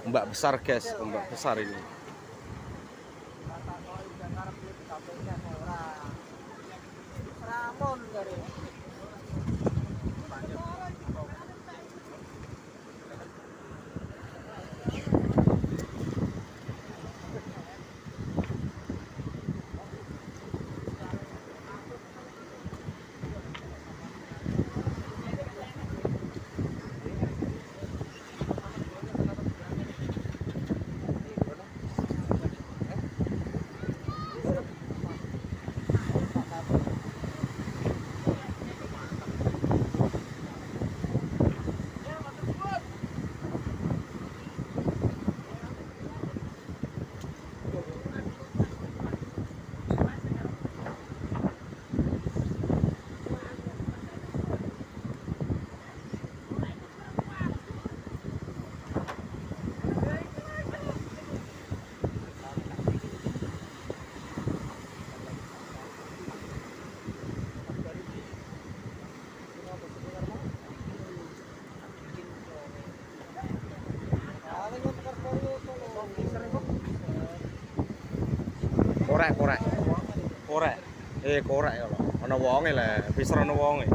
Ombak besar guys, ombak besar ini. Korek, korek. Korek. Korek ya lho. Ana wonge le, pisar ana wonge.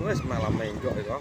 Wes malam menggok itu.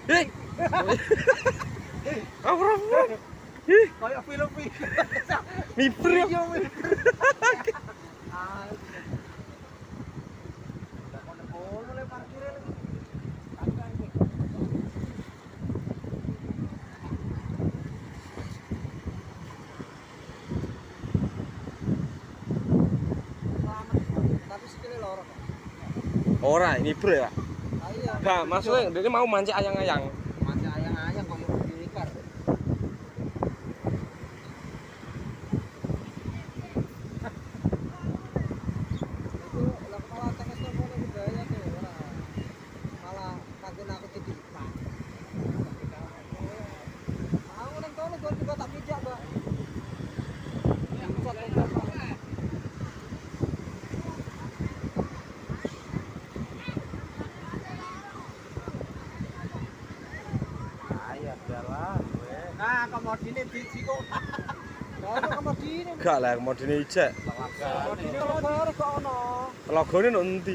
Hei, Apa? Ih, Kayak film-film. miber ya. Iya, miber. Ah. Tak kono le parkire lagi. Tapi sikile loro. Ora, miber ya. Ah iya. Gak, maksudnya dia mau mancing ayang-ayang. Masih ayang-ayang koyo diikar. Itu lah kepala tenis to kono budaya tuh ora. Malah kagen aku titipan. Aku nang kono gon juga tak pijak, Mbak. Ayo jalan gue. Nah, komodine biji kok. Lah komodine. Gak lah, modene ijek. Komodine lebar kok ono. Logone nang endi?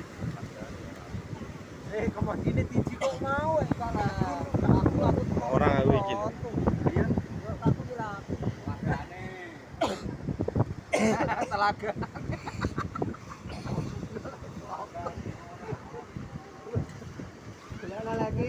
Komodine biji kok mau salah. Aku Orang aku iki. Iya. Aku bilang lagane. Telaga. Lala lagi.